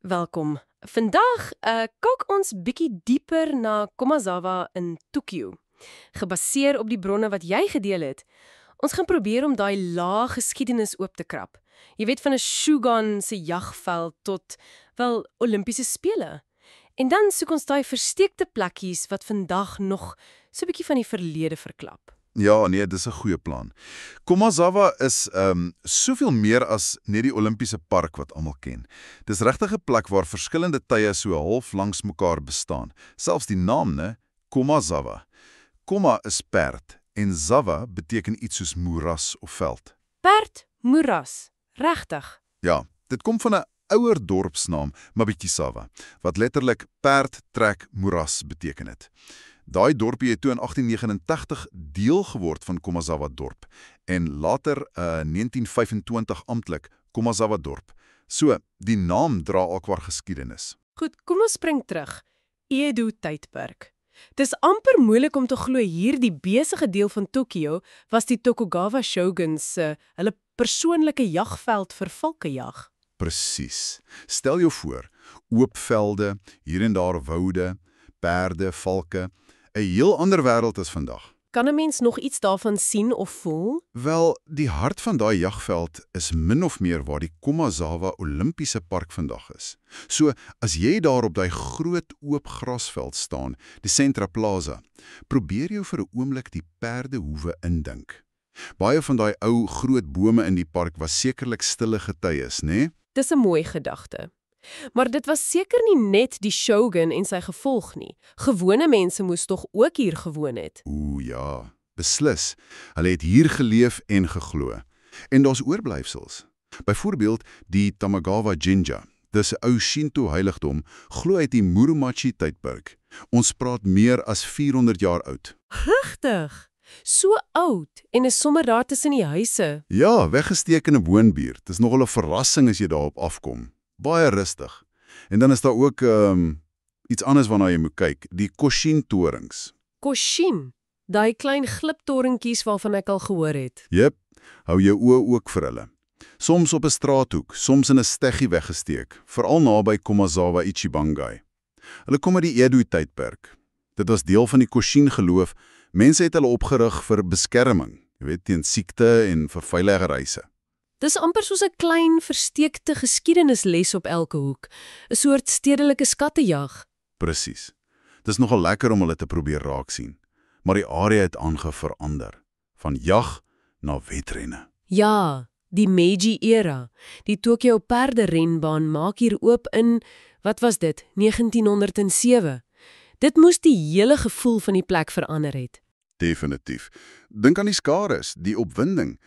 Welkom. Vandag kyk ons bietjie dieper na Komazawa in Tokio, gebaseer op die bronne wat jy gedeel het. Ons gaan probeer om daai lae geskiedenis oop te krap. Jy weet van 'n Shogun se jagveld tot wel Olimpiese spele. En dan soek ons daai versteekte plekkies wat vandag nog so 'n bietjie van die verlede verklap. Ja, nee, dis 'n goeie plan. Komazawa is soveel meer as net die Olimpiese park wat almal ken. Dis regtig 'n plek waar verskillende tye so half langs mekaar bestaan. Selfs die naam, né? Komazawa. Koma is perd en zawa beteken iets soos moeras of veld. Perd, moeras, regtig. Ja, dit kom van 'n ouer dorpsnaam, Mabikisawa, wat letterlik perd trek moeras beteken het. Daai dorpie het toe in 1889 deel geword van Komazawa dorp en later 1925 amptelik Komazawa dorp. So, die naam dra alkwaar geskiedenis. Goed, kom ons spring terug. Edo tydperk. Dis amper moeilik om te glo hierdie besige deel van Tokio was die Tokugawa shoguns se hulle persoonlike jagveld vir valkejag. Presies. Stel jou voor, oop velde, hier en daar woude, perde, valke, 'n heel ander wêreld as vandag. Kan 'n mens nog iets daarvan sien of voel? Wel, die hart van daai jagveld is min of meer waar die Komazawa Olimpiese park vandag is. So, as jy daar op daai groot oop grasveld staan, die Centra Plaza, probeer jou vir 'n oomblik die perdehoewe indink. Baie van daai ou groot bome in die park was sekerlik stille getuies, né? Dis 'n mooi gedagte. Maar dit was seker nie net die shogun en sy gevolg nie. Gewone mense moes tog ook hier gewoon het. Ja, beslis. Hulle het hier geleef en geglo. En daar's oorblyfsels. Byvoorbeeld die Tamagawa Jinja. Dis 'n ou Shinto heiligdom, glo uit die Muromachi tydperk. Ons praat meer as 400 jaar oud. Regtig? So oud en is sommer daar tussen die huise. Ja, weggesteek in 'n woonbuurt. Dis nogal 'n verrassing as jy daarop afkom. Baie rustig. En dan is daar ook iets anders waarna jy moet kyk, die Koshin-torings. Koshin, daai klein gliptorentjies waarvan ek al gehoor het. Jep, hou jou oë ook vir hulle. Soms op 'n straathoek, soms in 'n steggie weggesteek, veral naby Komazawa Ichibangai. Hulle kom uit die Edo-tydperk. Dit was deel van die Koshin-geloof. Mense het hulle opgerig vir beskerming, jy weet, teen siekte en vir veilige reise. Dis amper soos 'n klein versteekte geskiedenisles op elke hoek, 'n soort stedelike skattejag. Presies. Dis nogal lekker om hulle te probeer raak sien, maar die area het verander, van jag na wedrenne. Ja, die Meiji-era. Die Tokyo perderenbaan maak hier oop in, wat was dit, 1907. Dit moes die hele gevoel van die plek verander het. Definitief. Dink aan die skares, die opwinding.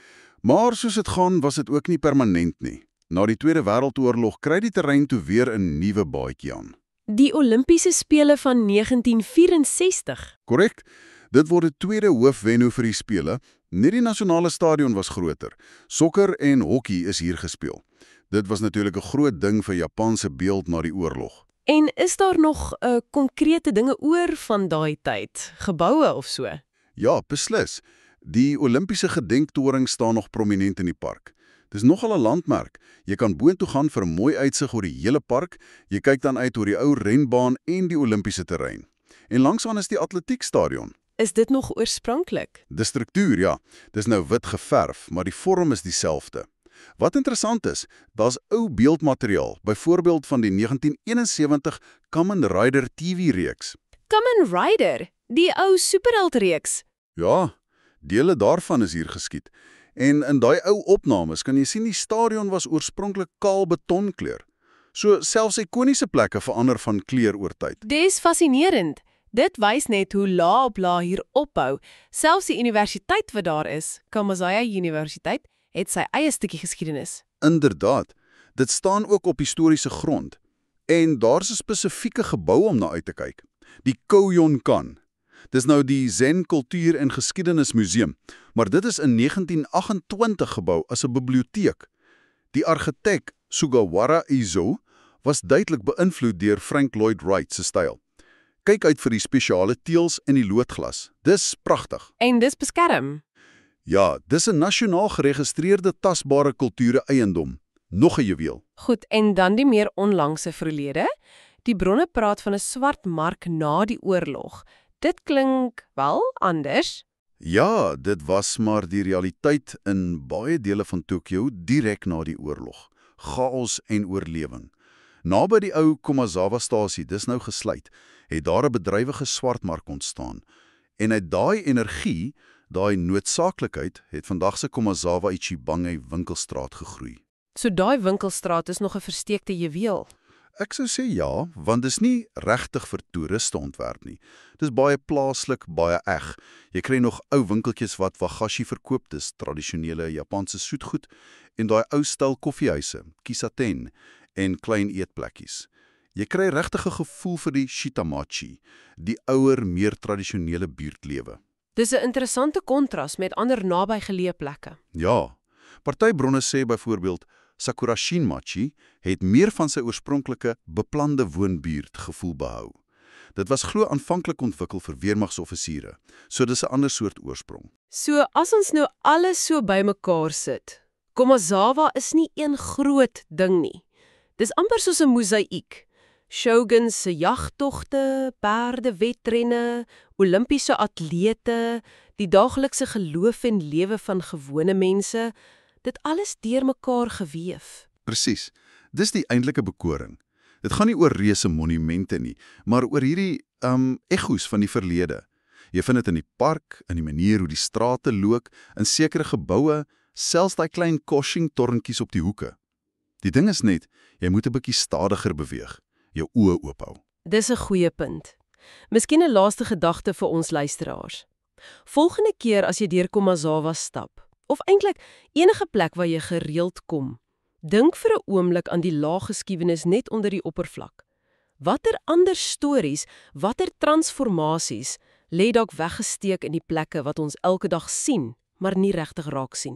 Maar soos dit gaan, was dit ook nie permanent nie. Na die Tweede Wêreldoorlog kry die terrein toe weer 'n nuwe baadjie aan. Die Olimpiese spele van 1964. Korrek. Dit word die tweede hoofwennoe vir die spele. Net die nasionale stadion was groter. Sokker en hokkie is hier gespeel. Dit was natuurlik 'n groot ding vir Japan se beeld na die oorlog. En is daar nog konkrete dinge oor van daai tyd? Geboue of so? Ja, beslis. Die Olimpiese gedenktoring staan nog prominent in die park. Dis nogal 'n landmerk. Jy kan boontoe gaan vir 'n mooi uitsig oor die hele park. Jy kyk dan uit oor die ou renbaan en die Olimpiese terrein. En langsaan is die atletiekstadion. Is dit nog oorspronklik? Die struktuur, ja. Dis nou wit geverf, maar die vorm is dieselfde. Wat interessant is, daar's ou beeldmateriaal, byvoorbeeld van die 1971 Kamen Rider TV-reeks. Kamen Rider, die ou superheld-reeks. Ja, dele daarvan is hier geskiet. En in daai ou opnames kan jy sien die stadion was oorspronklik kaal betonkleur. So selfs ikoniese plekke verander van kleur oor tyd. Dis fascinerend. Dit wys net hoe laag op laag hier opbou. Selfs die universiteit wat daar is, Kamasaya Universiteit, het sy eie stukkie geskiedenis. Inderdaad, dit staan ook op historiese grond. En daar's 'n spesifieke gebou om na uit te kyk. Die Koyonkan. Dis nou die Zen Kultuur- en Geskiedenismuseum, maar dit is in 1928 gebou as 'n biblioteek. Die argitek Sugawara Izo was duidelik beïnvloed deur Frank Lloyd Wright se styl. Kyk uit vir die spesiale teëls in die loodglas. Dis pragtig. En dis beskerm. Ja, dis 'n nasionaal geregistreerde tasbare kulture eiendom. Nog 'n juweel. Goed, en dan die meer onlangse verlede. Die bronne praat van 'n swart mark na die oorlog. Dit klink wel anders. Ja, dit was maar die realiteit in baie dele van Tokio direk na die oorlog. Chaos en oorlewing. Naby die ou Komazawa-stasie, dis nou gesluit, het daar 'n bedrywige swartmark ontstaan. En uit daai energie, daai noodsaaklikheid, het vandag se Komazawa Ichibange winkelstraat gegroei. So daai winkelstraat is nog 'n versteekte juweel. Ek sou sê ja, want dis nie regtig vir toeriste ontwerp nie. Dis baie plaaslik, baie eg. Jy kry nog ou winkeltjies wat wagashi verkoop, dis tradisionele Japanse soetgoed, en daai ou styl koffiehuise, kisaten, en klein eetplekkies. Jy kry regtig 'n gevoel vir die shitamachi, die ouer, meer tradisionele buurtlewe. Dis 'n interessante kontras met ander nabygeleë plekke. Ja, party bronne sê byvoorbeeld Sakurashin-machi het meer van sy oorspronklike beplande woonbuurt gevoel behou. Dit was glo aanvanklik ontwikkel vir weermagsoffisiere, so dis 'n ander soort oorsprong. So as ons nou alles so bymekaar sit, Komazawa is nie een groot ding nie. Dis amper soos 'n mosaïek. Shoguns se jagtogte, perdewedrenne, Olimpiese atlete, die daaglikse geloof en lewe van gewone mense, dit alles deurmekaar geweef. Presies. Dis die eintlike bekoring. Dit gaan nie oor reuse monumente nie, maar oor hierdie ekko's van die verlede. Jy vind dit in die park, in die manier hoe die strate loop, in sekere geboue, selfs daai klein koshing-torntjies op die hoeke. Die ding is net, jy moet 'n bietjie stadiger beweeg, jou oë oop hou. Dis 'n goeie punt. Miskien 'n laaste gedagte vir ons luisteraars. Volgende keer as jy deur Komazawa stap, of eintlik enige plek waar jy gereeld kom, dink vir 'n oomblik aan die lae geskiedenis net onder die oppervlak. Watter ander stories, watter transformasies lê dalk weggesteek in die plekke wat ons elke dag sien, maar nie regtig raak sien?